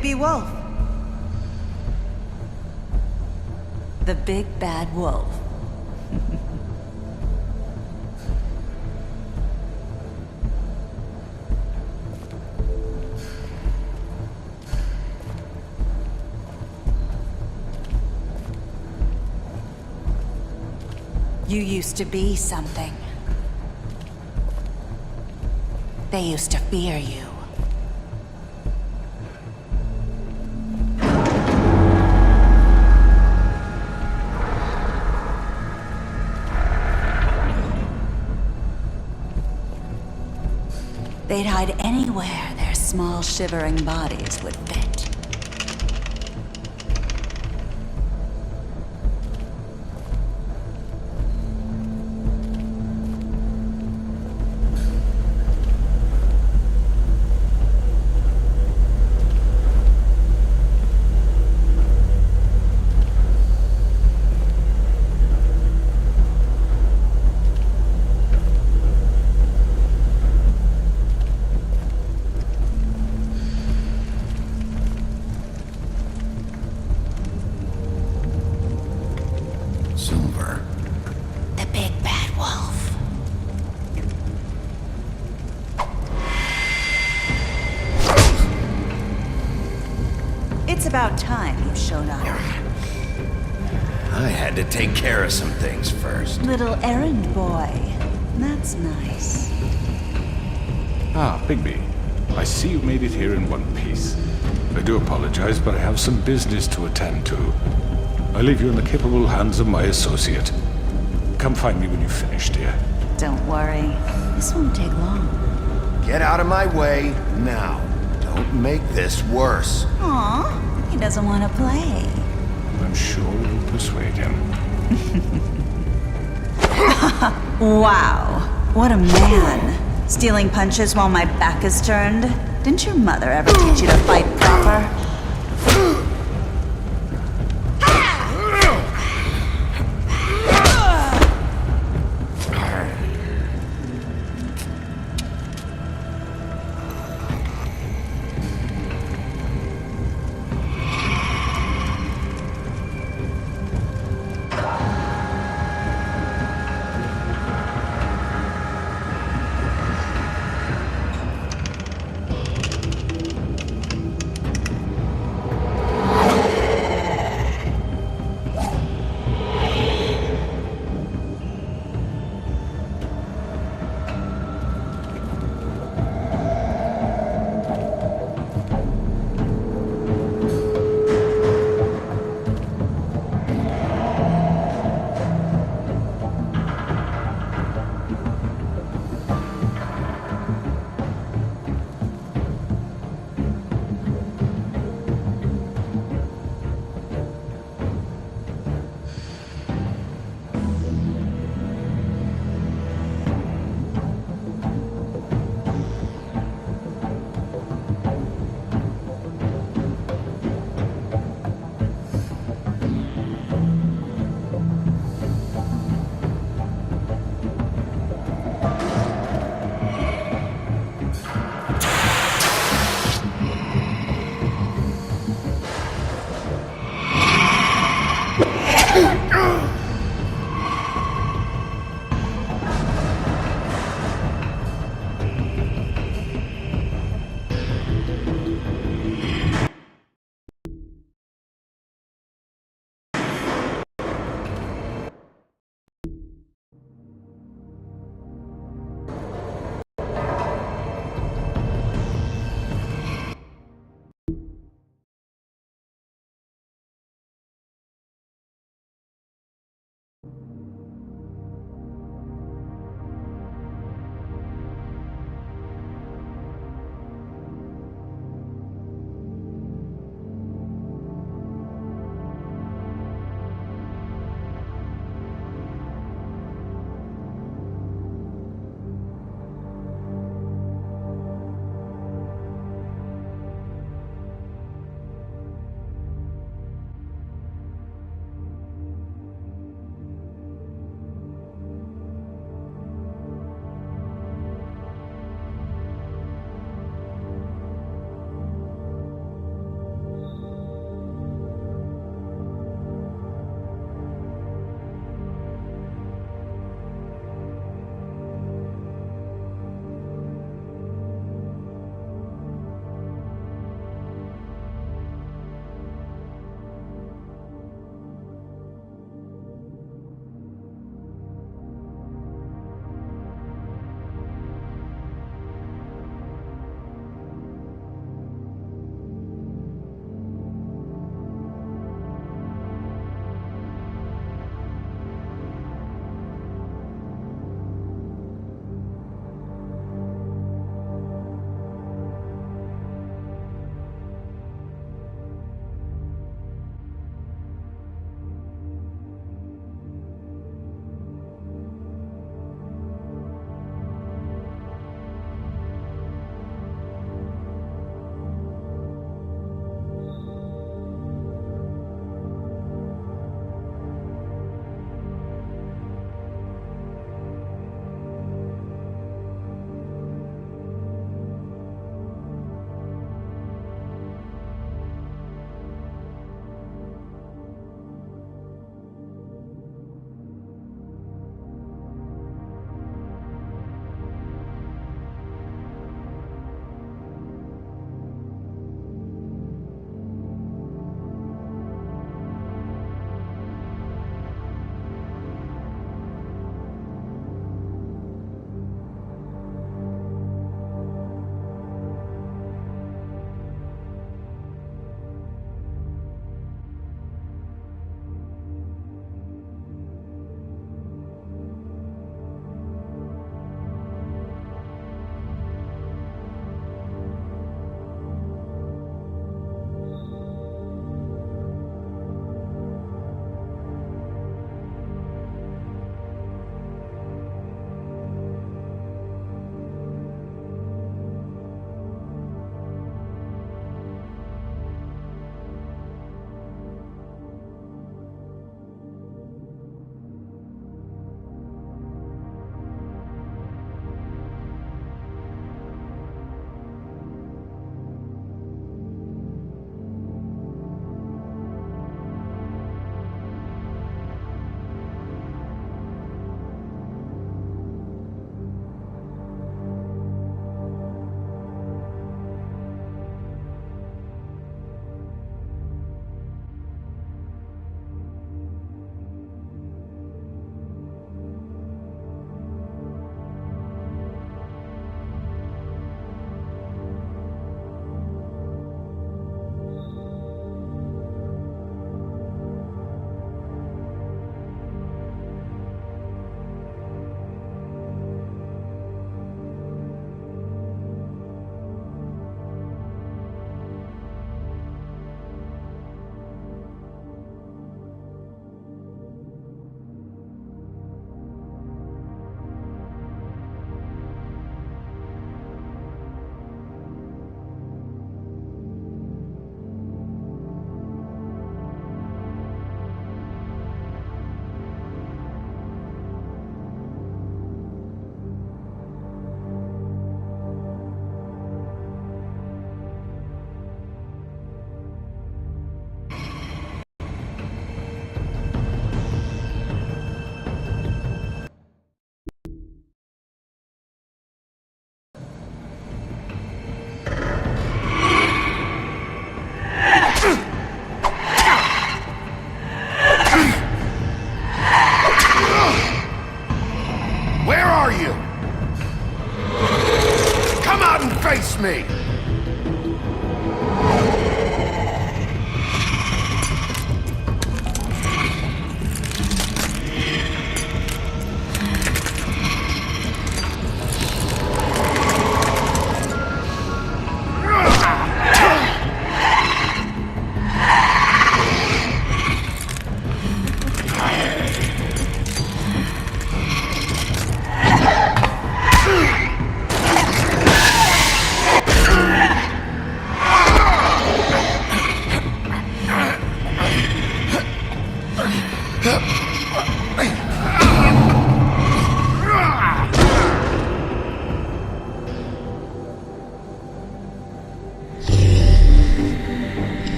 Bigby Wolf. The big bad wolf. You used to be something. They used to fear you. They'd hide anywhere their small, shivering bodies would fit. Silver. The big bad wolf. It's about time you showed up. I had to take care of some things first. Little errand boy. That's nice. Ah, Bigby. I see you made it here in one piece. I do apologize, but I have some business to attend to. I leave you in the capable hands of my associate. Come find me when you've finished, dear. Don't worry. This won't take long. Get out of my way now. Don't make this worse. Aw, he doesn't want to play. I'm sure you'll persuade him. Wow, what a man. Stealing punches while my back is turned? Didn't your mother ever teach you to fight proper?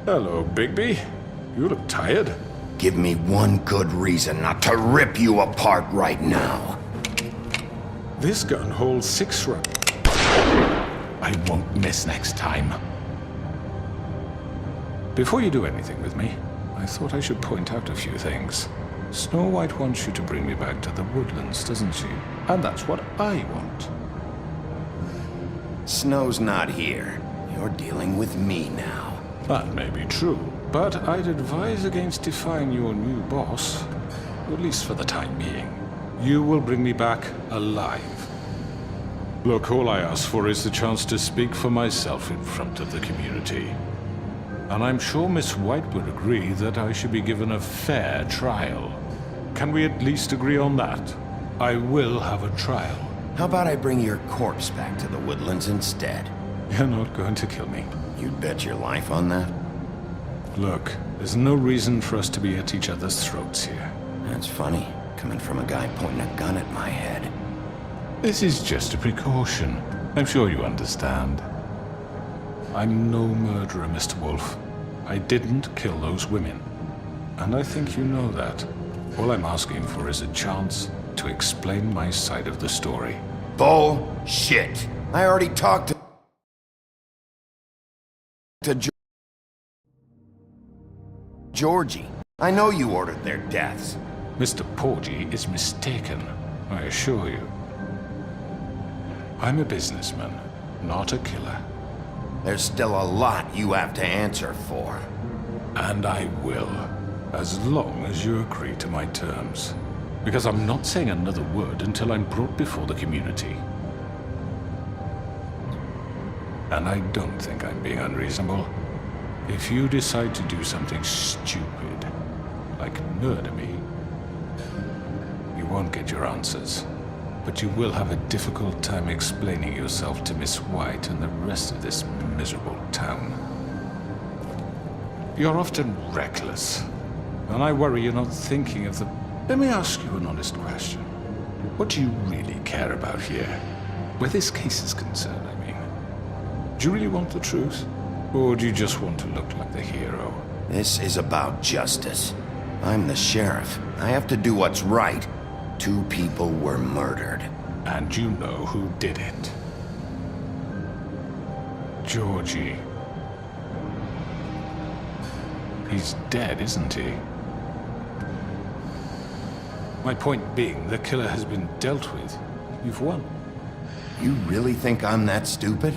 Hello, Bigby. You look tired. Give me one good reason not to rip you apart right now. This gun holds 6 rounds. I won't miss next time. Before you do anything with me, I thought I should point out a few things. Snow White wants you to bring me back to the woodlands, doesn't she? And that's what I want. Snow's not here. You're dealing with me now. That may be true, but I'd advise against defying your new boss, at least for the time being. You will bring me back alive. Look, all I ask for is the chance to speak for myself in front of the community. And I'm sure Miss White would agree that I should be given a fair trial. Can we at least agree on that? I will have a trial. How about I bring your corpse back to the woodlands instead? You're not going to kill me. You'd bet your life on that? Look, there's no reason for us to be at each other's throats here. That's funny, coming from a guy pointing a gun at my head. This is just a precaution. I'm sure you understand. I'm no murderer, Mr. Wolf. I didn't kill those women. And I think you know that. All I'm asking for is a chance to explain my side of the story. Bullshit! I already talked to Georgie. I know you ordered their deaths. Mr. Porgy is mistaken, I assure you. I'm a businessman, not a killer. There's still a lot you have to answer for. And I will, as long as you agree to my terms. Because I'm not saying another word until I'm brought before the community. And I don't think I'm being unreasonable. If you decide to do something stupid, like murder me, you won't get your answers. But you will have a difficult time explaining yourself to Miss White and the rest of this miserable town. You're often reckless, and I worry you're not thinking of the... Let me ask you an honest question. What do you really care about here? Where this case is concerned, I mean. Do you really want the truth? Or do you just want to look like the hero? This is about justice. I'm the sheriff. I have to do what's right. 2 people were murdered. And you know who did it. Georgie. He's dead, isn't he? My point being, the killer has been dealt with. You've won. You really think I'm that stupid?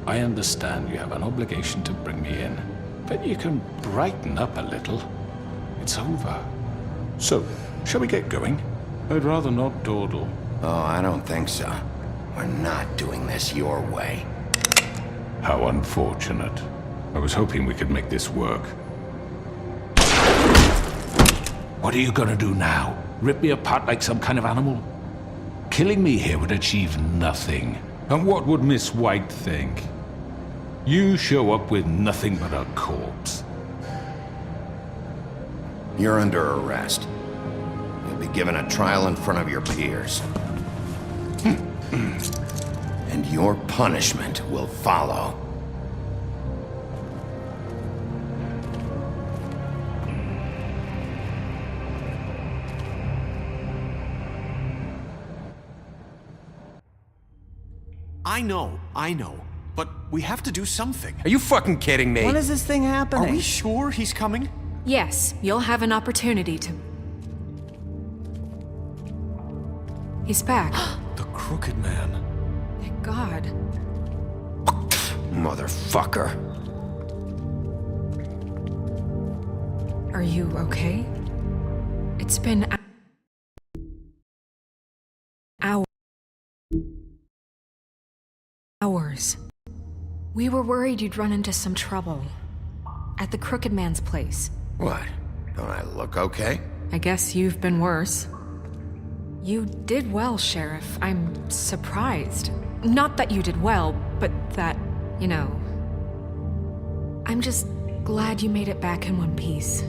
I understand you have an obligation to bring me in, but you can brighten up a little. It's over. So, shall we get going? I'd rather not dawdle. Oh, I don't think so. We're not doing this your way. How unfortunate. I was hoping we could make this work. What are you gonna do now? Rip me apart like some kind of animal? Killing me here would achieve nothing. And what would Miss White think? You show up with nothing but a corpse. You're under arrest. You'll be given a trial in front of your peers. And your punishment will follow. I know. But we have to do something. Are you fucking kidding me? When is this thing happening? Are we sure he's coming? Yes, you'll have an opportunity to... He's back. The Crooked Man. Thank God. Motherfucker. Are you okay? It's been... hours. We were worried you'd run into some trouble. At the Crooked Man's place. What? Don't I look okay? I guess you've been worse. You did well, Sheriff. I'm surprised. Not that you did well, but that, you know... I'm just glad you made it back in one piece.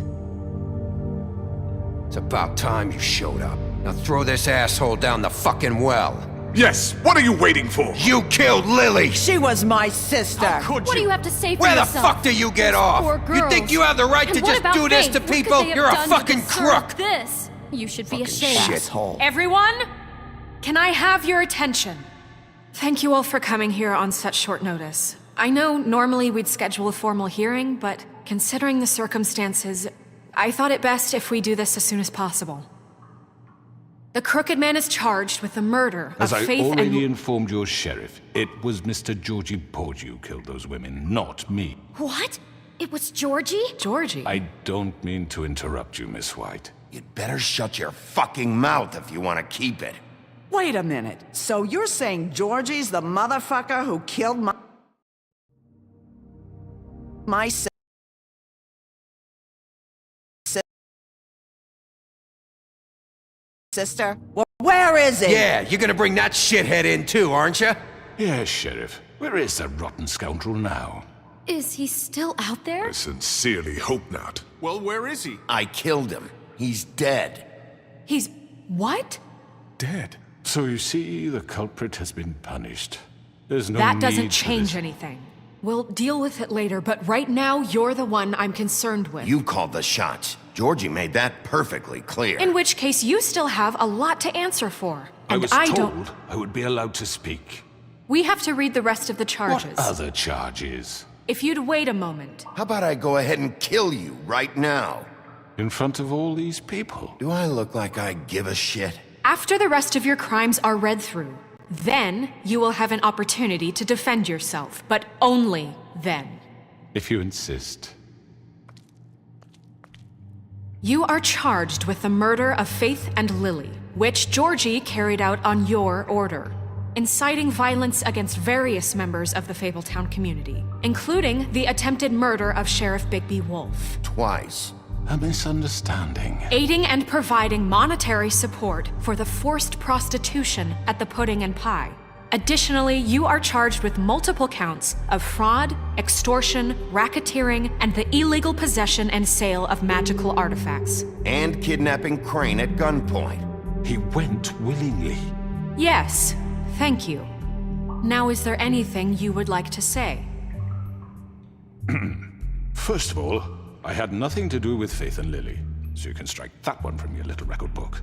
It's about time you showed up. Now throw this asshole down the fucking well. Yes, what are you waiting for? You killed Lily! She was my sister. Could What do you? you have to say for Where the yourself? fuck do you get off? Poor You think girls. you have the right And to what just about do this Faith? to What could people? they have You're a done to fucking deserve crook! This. You should be ashamed. Shithole. Everyone, can I have your attention? Thank you all for coming here on such short notice. I know normally we'd schedule a formal hearing, but considering the circumstances, I thought it best if we do this as soon as possible. The Crooked Man is charged with the murder As of I Faith already and... informed your sheriff, it was Mr. Georgie Porge who killed those women, not me. What? It was Georgie? Georgie? I don't mean to interrupt you, Miss White. You'd better shut your fucking mouth if you want to keep it. Wait a minute. So you're saying Georgie's the motherfucker who killed my sister? Well, where is he? Yeah, you're gonna bring that shithead in too, aren't you? Yes, Sheriff. Where is that rotten scoundrel now? Is he still out there? I sincerely hope not. Well, where is he? I killed him. He's dead. He's... what? Dead. So you see, the culprit has been punished. There's no That need doesn't for change this. anything. We'll deal with it later, but right now, you're the one I'm concerned with. You called the shots. Georgie made that perfectly clear. In which case, you still have a lot to answer for. I And was I told don't... I would be allowed to speak. We have to read the rest of the charges. What other charges? If you'd wait a moment. How about I go ahead and kill you right now? In front of all these people? Do I look like I give a shit? After the rest of your crimes are read through, then you will have an opportunity to defend yourself, but only then. If you insist. You are charged with the murder of Faith and Lily, which Georgie carried out on your order, inciting violence against various members of the Fabletown community, including the attempted murder of Sheriff Bigby Wolf. Twice. A misunderstanding. Aiding and providing monetary support for the forced prostitution at the Pudding and Pie. Additionally, you are charged with multiple counts of fraud, extortion, racketeering, and the illegal possession and sale of magical artifacts. And kidnapping Crane at gunpoint. He went willingly. Yes, thank you. Now, is there anything you would like to say? First of all, I had nothing to do with Faith and Lily, so you can strike that one from your little record book.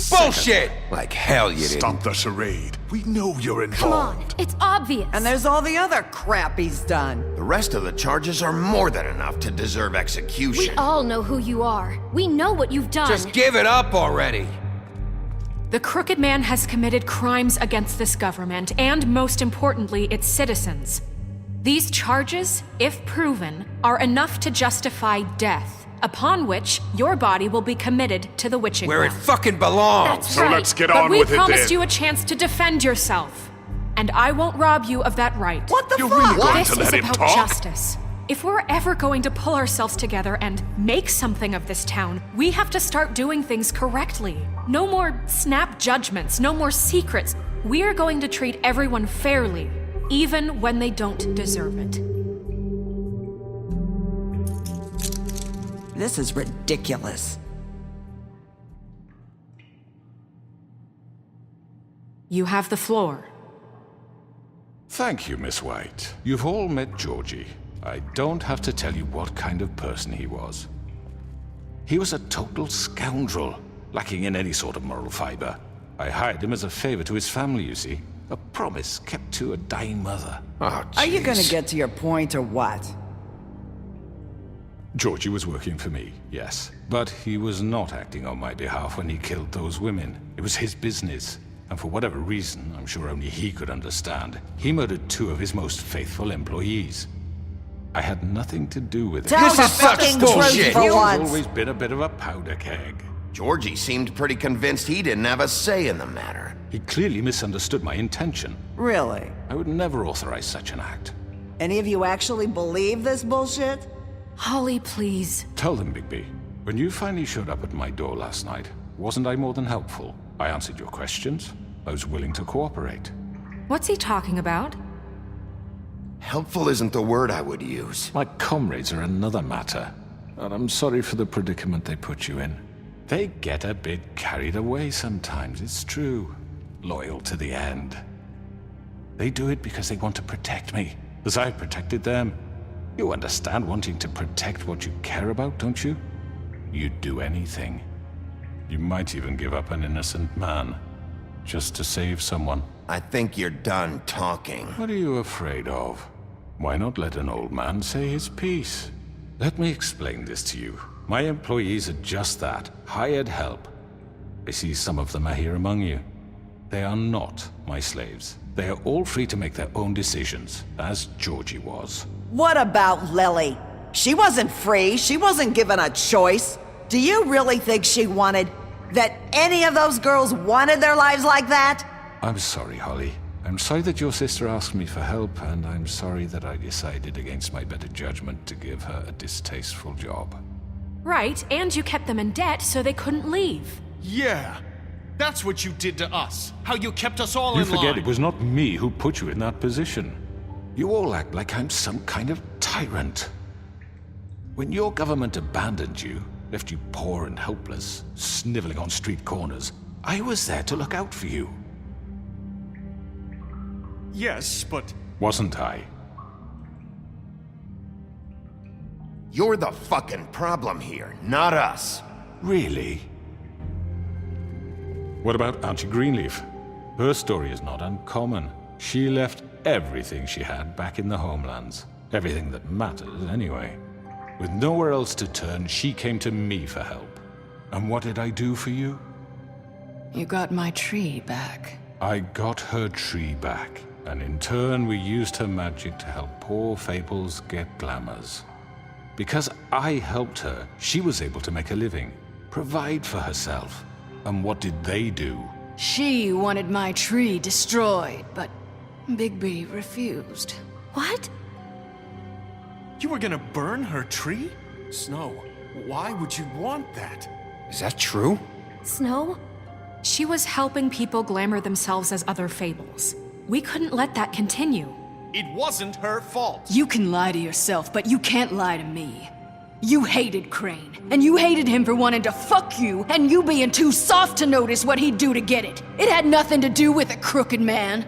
Bullshit! Like hell you didn't. Stop the charade. We know you're Come on, involved. it's obvious. And there's all the other crap he's done. The rest of the charges are more than enough to deserve We execution. all know who you are. We know what you've done. Just give it up already. The Crooked Man has committed crimes against this government and, most importantly, its citizens. These charges, if proven, are enough to justify death, upon which your body will be committed to the witching Where it ground. fucking belongs. That's So right. let's get But on we with it promised then. you a chance to defend yourself, and I won't rob you of that right. What the You're fuck? really going This to is let him about talk? justice. If we're ever going to pull ourselves together and make something of this town, we have to start doing things correctly. No more snap judgments, no more secrets. We are going to treat everyone fairly, even when they don't deserve it. This is ridiculous. You have the floor. Thank you, Miss White. You've all met Georgie. I don't have to tell you what kind of person he was. He was a total scoundrel, lacking in any sort of moral fiber. I hired him as a favor to his family, you see. A promise kept to a dying mother. Oh, Are you gonna jeez. get to your point or what? Georgie was working for me, yes. But he was not acting on my behalf when he killed those women. It was his business. And for whatever reason, I'm sure only he could understand, he murdered 2 of his most faithful employees. I had nothing to do with it. Tell This the is such fucking bullshit. truth for He's once. always been a bit of a powder keg. Georgie seemed pretty convinced he didn't have a say in the matter. He clearly misunderstood my intention. Really? I would never authorize such an act. Any of you actually believe this bullshit? Holly, please. Tell them, Bigby. When you finally showed up at my door last night, wasn't I more than helpful? I answered your questions. I was willing to cooperate. What's he talking about? Helpful isn't the word I would use. My comrades are another matter. And I'm sorry for the predicament they put you in. They get a bit carried away sometimes, it's true. loyal to the end. They do it because they want to protect me, as I've protected them. You understand wanting to protect what you care about, don't you? You'd do anything. You might even give up an innocent man, just to save someone. I think you're done talking. What are you afraid of? Why not let an old man say his piece? Let me explain this to you. My employees are just that, hired help. I see some of them are here among you. They are not my slaves. They are all free to make their own decisions, as Georgie was. What about Lily? She wasn't free. She wasn't given a choice. Do you really think she wanted... that any of those girls wanted their lives like that? I'm sorry, Holly. I'm sorry that your sister asked me for help, and I'm sorry that I decided against my better judgment to give her a distasteful job. Right, and you kept them in debt so they couldn't leave. Yeah. That's what you did to us. How you kept us all You in line. forget it was not me who put you in that position. You all act like I'm some kind of tyrant. When your government abandoned you, left you poor and helpless, sniveling on street corners, I was there to look out for you. Yes, but... Wasn't I? You're the fucking problem here, not us. Really? What about Auntie Greenleaf? Her story is not uncommon. She left everything she had back in the homelands. Everything that mattered, anyway. With nowhere else to turn, she came to me for help. And what did I do for you? You got my tree back. I got her tree back, and in turn we used her magic to help poor Fables get glamours. Because I helped her, she was able to make a living, provide for herself. And what did they do? She wanted my tree destroyed, but Bigby refused. What? You were gonna burn her tree? Snow, why would you want that? Is that true? Snow? She was helping people glamour themselves as other Fables. We couldn't let that continue. It wasn't her fault. You can lie to yourself, but you can't lie to me. You hated Crane, and you hated him for wanting to fuck you, and you being too soft to notice what he'd do to get it. It had nothing to do with a crooked man.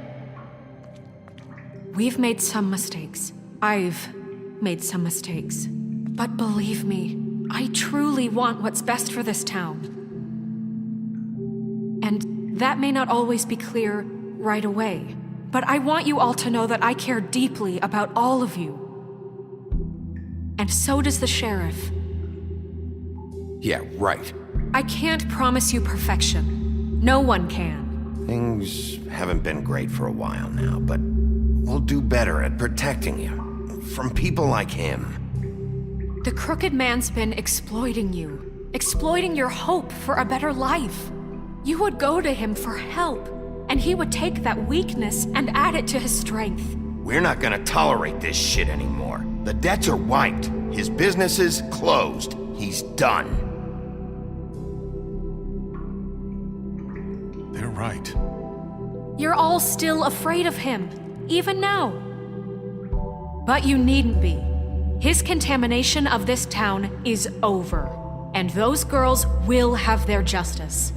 We've made some mistakes. I've made some mistakes. But believe me, I truly want what's best for this town. And that may not always be clear right away, but I want you all to know that I care deeply about all of you. And so does the sheriff. Yeah, right. I can't promise you perfection. No one can. Things haven't been great for a while now, but we'll do better at protecting you. From people like him. The crooked man's been exploiting you. Exploiting your hope for a better life. You would go to him for help, and he would take that weakness and add it to his strength. We're not gonna tolerate this shit anymore. The debts are wiped. His business is closed. He's done. They're right. You're all still afraid of him, even now. But you needn't be. His contamination of this town is over, and those girls will have their justice.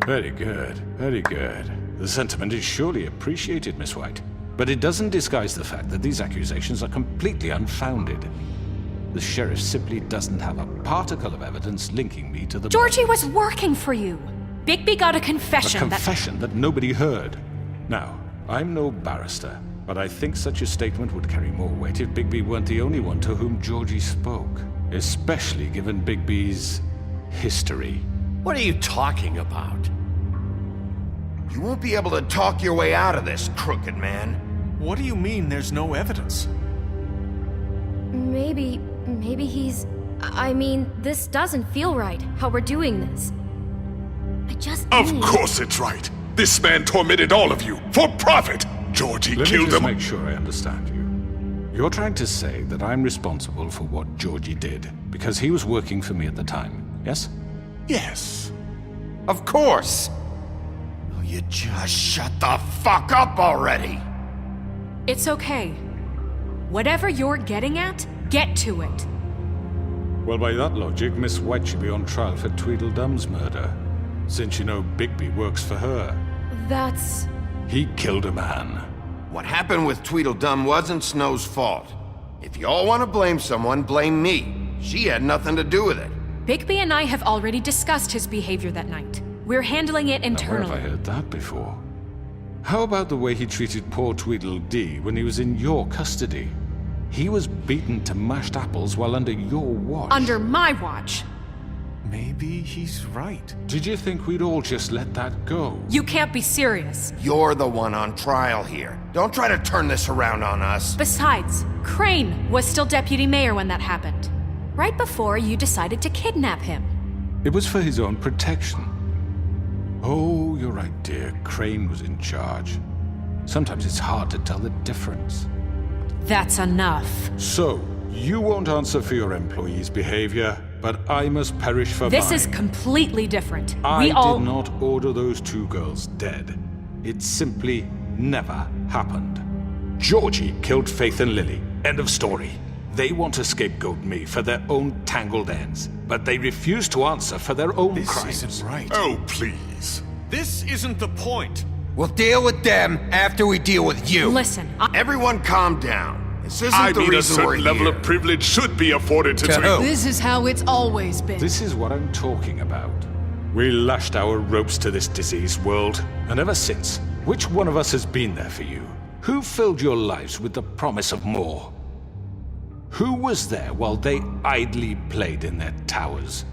Very good, very good. The sentiment is surely appreciated, Miss White. But it doesn't disguise the fact that these accusations are completely unfounded. The sheriff simply doesn't have a particle of evidence linking me to the... Georgie was working for you. Bigby got a A confession confession that nobody heard. Now, I'm no barrister, but I think such a statement would carry more weight if Bigby weren't the only one to whom Georgie spoke. Especially given Bigby's history. What are you talking about? You won't be able to talk your way out of this, crooked man. What do you mean there's no evidence? Maybe he's... I mean, this doesn't feel right, how we're doing this. I just Of need... course it's right. This man tormented all of you for profit. Georgie Let me killed just them. make sure I understand you. You're trying to say that I'm responsible for what Georgie did because he was working for me at the time, yes? Yes. Of course. Will you just shut the fuck up already? It's okay. Whatever you're getting at, get to it. Well, by that logic, Miss White should be on trial for Tweedledum's murder, since you know Bigby works for her. That's... He killed a man. What happened with Tweedledum wasn't Snow's fault. If you all want to blame someone, blame me. She had nothing to do with it. Bigby and I have already discussed his behavior that night. We're handling it Now, where internally. have I heard that before? How about the way he treated poor Tweedledee when he was in your custody? He was beaten to mashed apples while under your watch. Under my watch. Maybe he's right. Did you think we'd all just let that go? You can't be serious. You're the one on trial here. Don't try to turn this around on us. Besides, Crane was still deputy mayor when that happened. Right before you decided to kidnap him. It was for his own protection. Oh, you're right, dear. Crane was in charge. Sometimes it's hard to tell the difference. That's enough. So, you won't answer for your employees' behavior, but I must perish for This mine. is completely different. I We all... did not order those two girls dead. It simply never happened. Georgie killed Faith and Lily. End of story. They want to scapegoat me for their own tangled ends, but they refuse to answer for their own This crimes. isn't right. Oh, please. This isn't the point. We'll deal with them after we deal with you. Listen, Everyone calm down. This isn't I the mean, a reason we're certain level here. of privilege should be afforded to To who? This is how it's always been. This is what I'm talking about. We lashed our ropes to this diseased world, and ever since, which one of us has been there for you? Who filled your lives with the promise of more? Who was there while they idly played in their towers,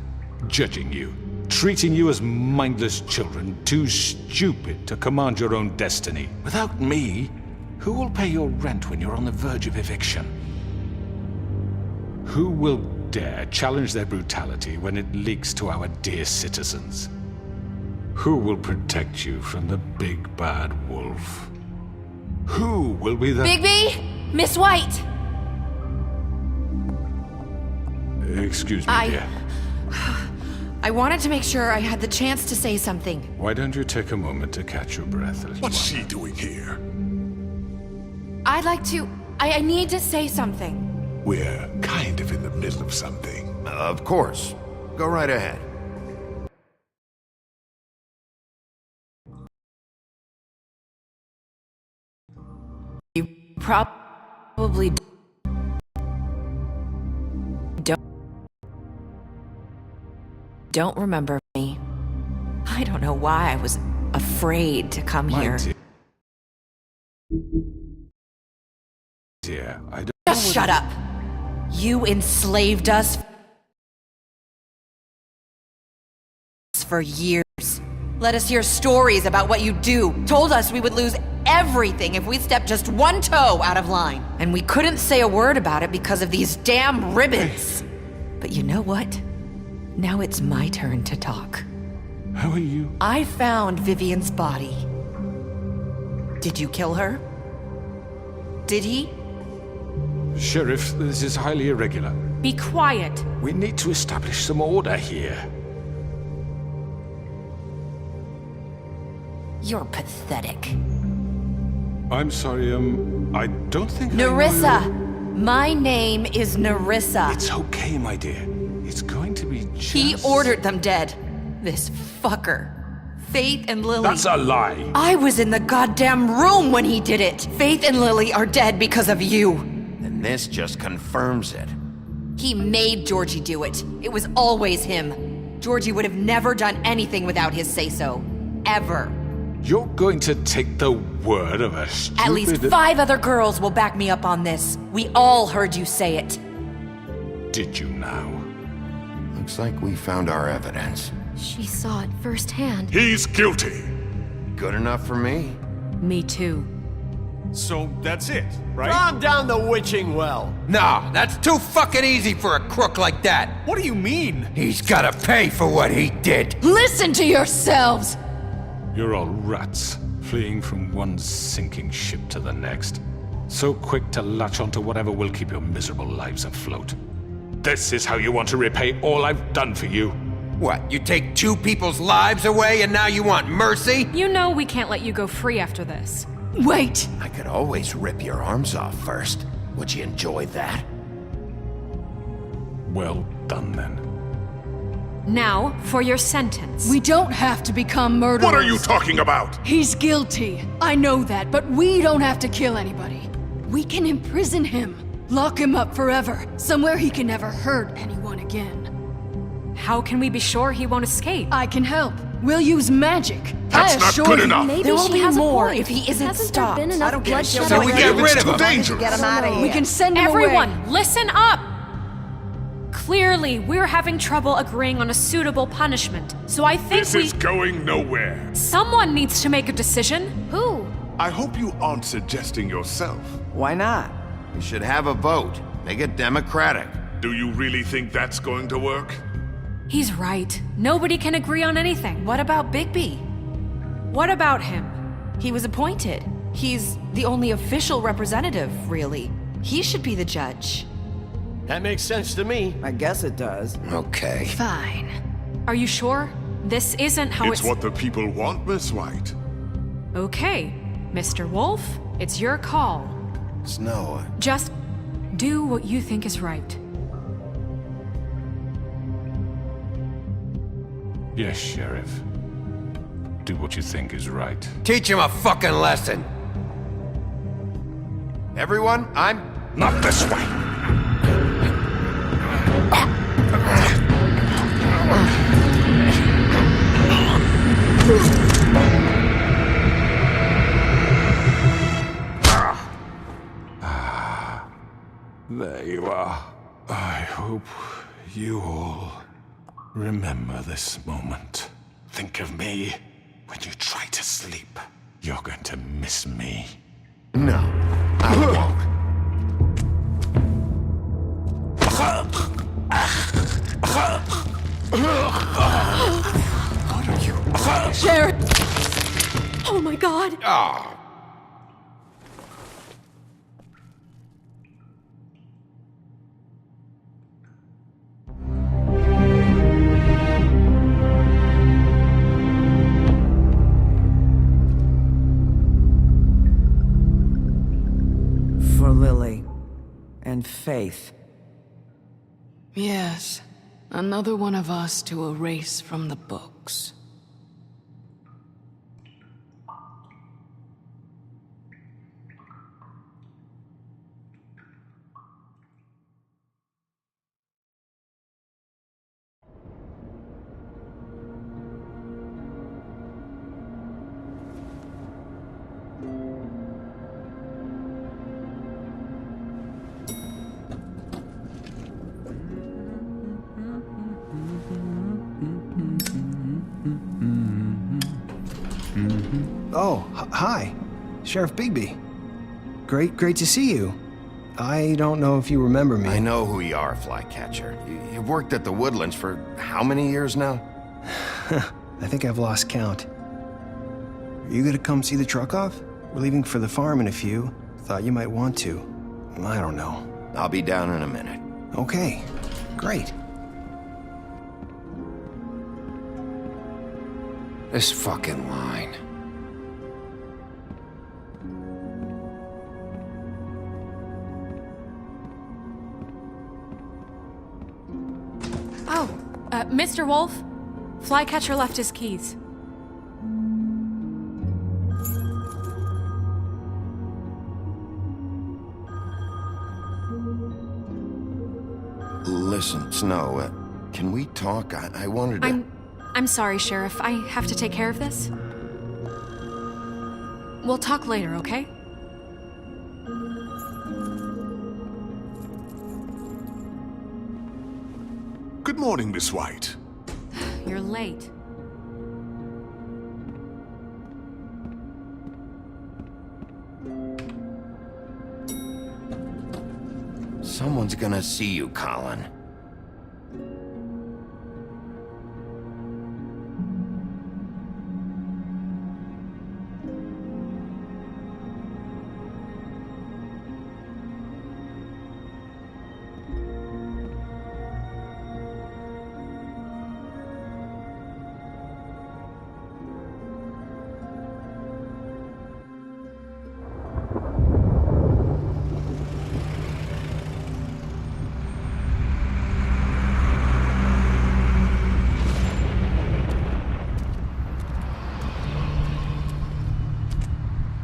judging you, treating you as mindless children, too stupid to command your own destiny? Without me, who will pay your rent when you're on the verge of eviction? Who will dare challenge their brutality when it leaks to our dear citizens? Who will protect you from the big bad wolf? Who will be the... Bigby! Miss White! Excuse me, dear. I wanted to make sure I had the chance to say something. Why don't you take a moment to catch your breath a little What's while? she doing here? I'd like to... I need to say something. We're kind of in the middle of something. Of course. Go right ahead. You probably don't remember me. I don't know why I was afraid to come My here. dear, I don't... Just shut up. You enslaved us for years. Let us hear stories about what you do. Told us we would lose everything if we stepped just one toe out of line. And we couldn't say a word about it because of these damn ribbons. But you know what? Now it's my turn to talk. How are you? I found Vivian's body. Did you kill her? Did he? Sheriff, this is highly irregular. be quiet. We need to establish some order here. You're pathetic. I'm sorry, I don't think I know Nerissa! you. My name is Nerissa. It's okay, my dear. It's going to be just... He ordered them dead. This fucker. Faith and Lily. That's a lie! I was in the goddamn room when he did it. Faith and Lily are dead because of you. And this just confirms it. He made Georgie do it. It was always him. Georgie would have never done anything without his say-so. Ever. You're going to take the word of a stupid... At least 5 other girls will back me up on this. We all heard you say it. Did you now? Looks like we found our evidence. She saw it firsthand. He's guilty. Good enough for me. Me too. So that's it, right? Calm down the witching well. No, that's too fucking easy for a crook like that. What do you mean? He's gotta pay for what he did. Listen to yourselves! You're all rats, fleeing from one sinking ship to the next. So quick to latch onto whatever will keep your miserable lives afloat. This is how you want to repay all I've done for you? What, you take 2 people's lives away and now you want mercy? You know we can't let you go free after this. Wait! I could always rip your arms off first. Would you enjoy that? Well done, then. Now, for your sentence. We don't have to become murderers. What are you talking about? He's guilty. I know that, but we don't have to kill anybody. We can imprison him. Lock him up forever. Somewhere he can never hurt anyone again. How can we be sure he won't escape? I can help. We'll use magic. That's not good enough. Maybe There will she be has more a point. if he isn't Hasn't stopped. there been enough bloodshed So we already? get rid of him. Dangerous. Get him out of here. We can send him Everyone, away. listen up! Clearly, we're having trouble agreeing on a suitable punishment, so I think This is going nowhere. someone needs to make a decision. Who? I hope you aren't suggesting yourself. Why not? We should have a vote. Make it democratic. Do you really think that's going to work? He's right. Nobody can agree on anything. What about Bigby? What about him? He was appointed. He's the only official representative, really. He should be the judge. That makes sense to me. I guess it does. Okay. Fine. Are you sure? This isn't how It's what the people want, Miss White. Okay, Mr. Wolf, it's your call. Snow, Just do what you think is right. Yes, Sheriff. Do what you think is right. Teach him a fucking lesson. everyone, I'm... Not this way. There you are. I hope you all remember this moment. Think of me when you try to sleep. You're going to miss me. No, I won't. Sheriff! Oh my god! For Lily and Faith. Yes, another one of us to erase from the books. Oh, hi. Sheriff Bigby. Great to see you. I don't know if you remember me. I know who you are, Flycatcher. You've worked at the Woodlands for how many years now? I think I've lost count. Are you gonna come see the truck off? We're leaving for the farm in a few. Thought you might want to. I don't know. I'll be down in a minute. Okay, great. This fucking line. Oh, Mr. Wolf, Flycatcher left his keys. Listen, Snow, can we talk? I wanted to... I'm sorry, Sheriff. I have to take care of this. We'll talk later, okay? Good morning, Miss White. You're late. Someone's gonna see you, Colin.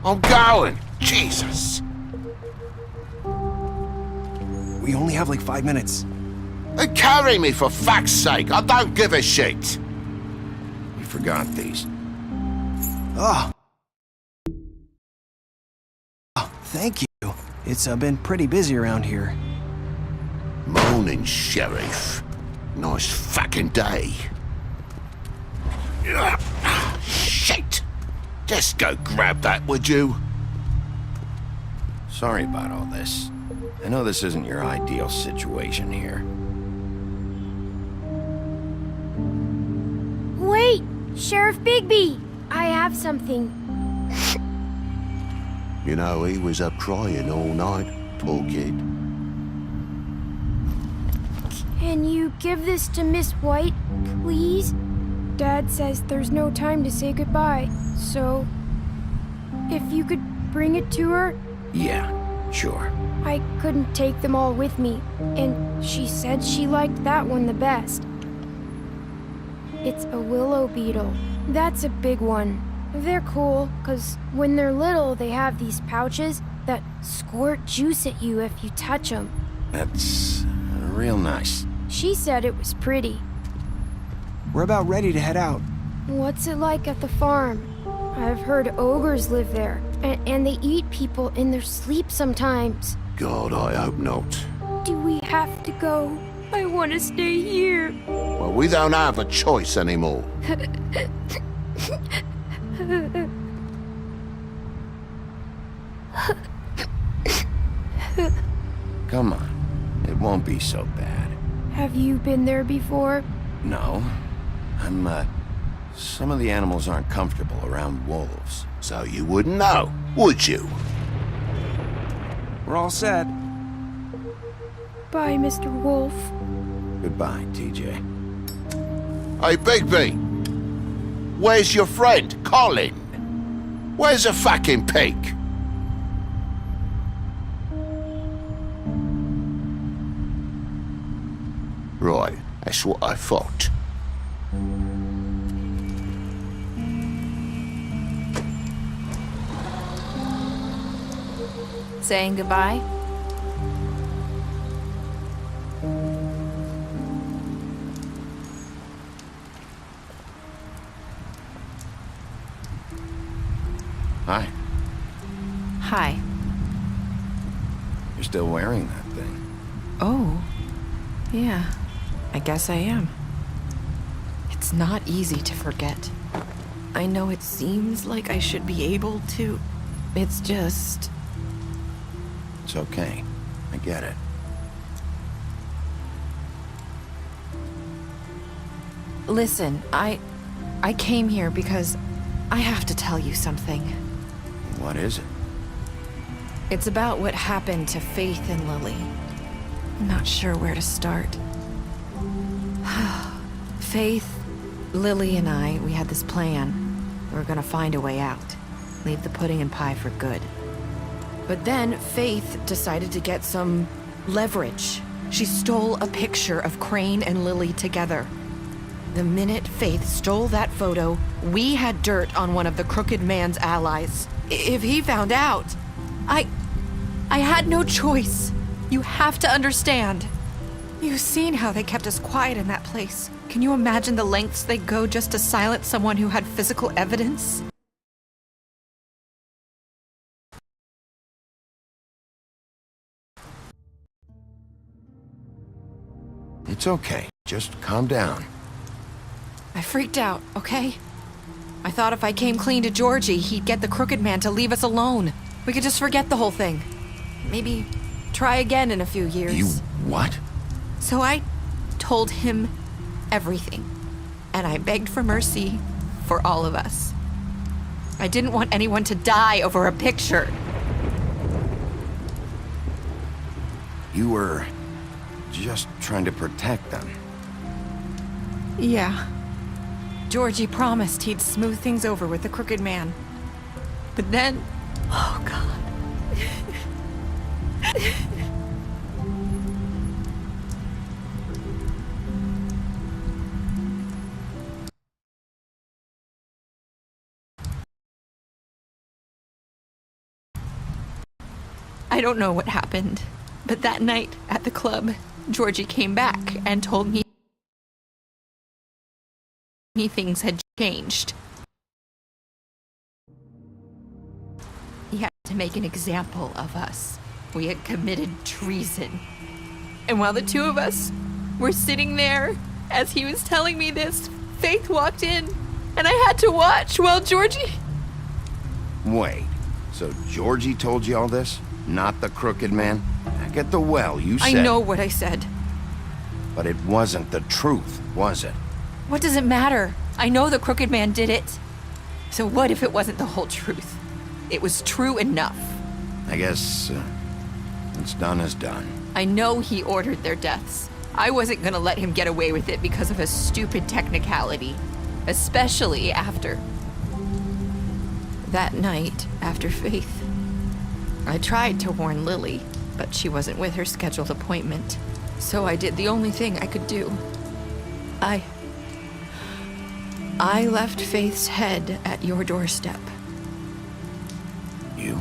I'm going. Jesus. We only have like 5 minutes. Carry me for fuck's sake. I don't give a shit. You forgot these. Oh. Oh, thank you. It's been pretty busy around here. Morning, Sheriff. Nice fucking day. Shit. Just go grab that, would you? Sorry about all this. I know this isn't your ideal situation here. Wait! Sheriff Bigby! I have something. You know, he was up crying all night, poor kid. Can you give this to Miss White, please? Dad says there's no time to say goodbye, so if you could bring it to her. Yeah, sure. I couldn't take them all with me, and she said she liked that one the best. It's a willow beetle. That's a big one. They're cool, 'cause when they're little, they have these pouches that squirt juice at you if you touch them. That's real nice. She said it was pretty. We're about ready to head out. What's it like at the farm? I've heard ogres live there, and they eat people in their sleep sometimes. God, I hope not. Do we have to go? I want to stay here. Well, we don't have a choice anymore. Come on. It won't be so bad. Have you been there before? No. Some of the animals aren't comfortable around wolves. So you wouldn't know, would you? We're all set. Bye, Mr. Wolf. Goodbye, TJ. Hey, Bigby. Where's your friend, Colin? Where's the fucking pig? Right, that's what I thought. Saying goodbye? Hi. Hi. You're still wearing that thing. Oh. Yeah. I guess I am. It's not easy to forget. I know it seems like I should be able to. It's just... It's okay. I get it. Listen, I came here because I have to tell you something. What is it? It's about what happened to Faith and Lily. I'm not sure where to start. Faith, Lily, and I, we had this plan. We were gonna find a way out. Leave the pudding and pie for good. But then Faith decided to get some leverage. She stole a picture of Crane and Lily together. The minute Faith stole that photo, we had dirt on one of the Crooked Man's allies. If he found out, I had no choice. You have to understand. You've seen how they kept us quiet in that place. Can you imagine the lengths they'd go just to silence someone who had physical evidence? It's okay. Just calm down. I freaked out, okay? I thought if I came clean to Georgie, he'd get the Crooked Man to leave us alone. We could just forget the whole thing. Maybe try again in a few years. You what? So I told him everything. And I begged for mercy for all of us. I didn't want anyone to die over a picture. You were just trying to protect them. Yeah. Georgie promised he'd smooth things over with the Crooked Man. But then... Oh, God. I don't know what happened, but that night at the club, Georgie came back and told me things had changed. He had to make an example of us. We had committed treason. And while the two of us were sitting there, as he was telling me this, Faith walked in, and I had to watch while Georgie... Wait, so Georgie told you all this? Not the Crooked Man? Back at the well, you said... I know what I said. But it wasn't the truth, was it? What does it matter? I know the Crooked Man did it. So what if it wasn't the whole truth? It was true enough. I guess... what's done is done. I know he ordered their deaths. I wasn't gonna let him get away with it because of a stupid technicality. Especially after... that night, after Faith. I tried to warn Lily, but she wasn't with her scheduled appointment. So I did the only thing I could do. I left Faith's head at your doorstep. You?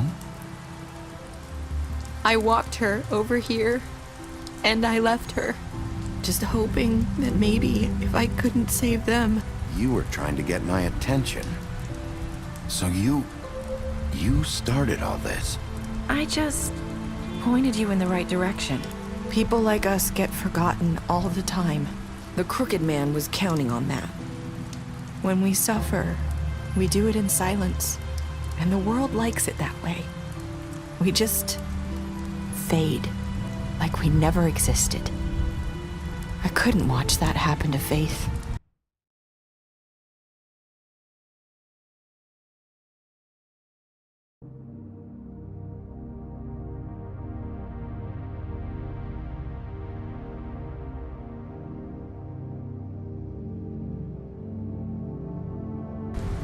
I walked her over here, and I left her. Just hoping that maybe if I couldn't save them... You were trying to get my attention. So you started all this. I just pointed you in the right direction. People like us get forgotten all the time. The Crooked Man was counting on that. When we suffer, we do it in silence. And the world likes it that way. We just fade, like we never existed. I couldn't watch that happen to Faith.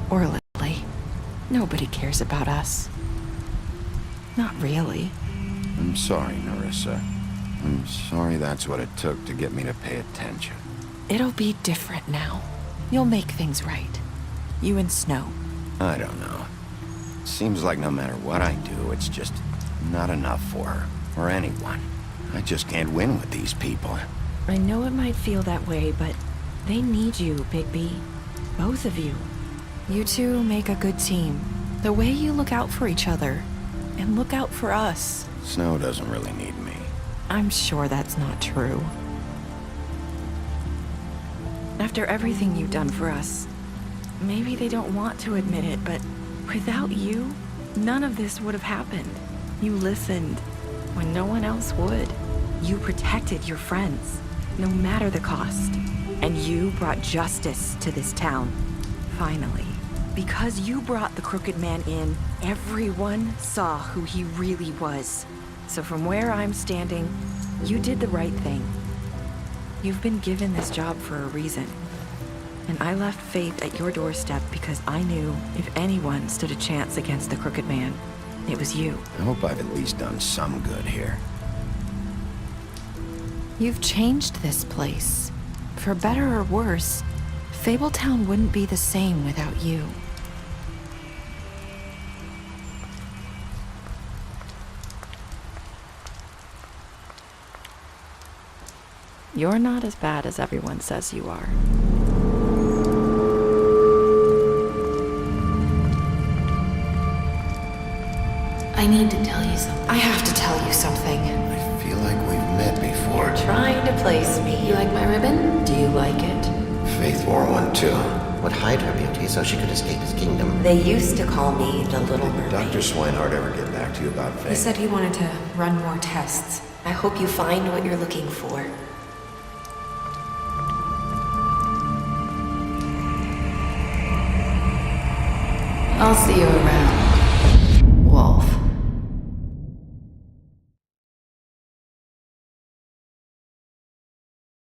Or Lily. Nobody cares about us. Not really. I'm sorry, Nerissa. I'm sorry that's what it took to get me to pay attention. It'll be different now. You'll make things right. You and Snow. I don't know. Seems like no matter what I do, it's just not enough for her, or anyone. I just can't win with these people. I know it might feel that way, but they need you, Bigby. Both of you. You two make a good team. The way you look out for each other, and look out for us. Snow doesn't really need me. I'm sure that's not true. After everything you've done for us, maybe they don't want to admit it, but without you, none of this would have happened. You listened when no one else would. You protected your friends, no matter the cost. And you brought justice to this town. Finally. Because you brought the Crooked Man in, everyone saw who he really was. So from where I'm standing, you did the right thing. You've been given this job for a reason. And I left Faith at your doorstep because I knew if anyone stood a chance against the Crooked Man, it was you. I hope I've at least done some good here. You've changed this place. For better or worse, Fabletown wouldn't be the same without you. You're not as bad as everyone says you are. I need to tell you something. I have to tell you something. I feel like we've met before. You're trying to place me. You like my ribbon? Do you like it? Faith wore one too. Would hide her beauty so she could escape his kingdom. They used to call me the Little Mermaid. Dr. Swinehart ever get back to you about Faith? He said he wanted to run more tests. I hope you find what you're looking for. I'll see you around.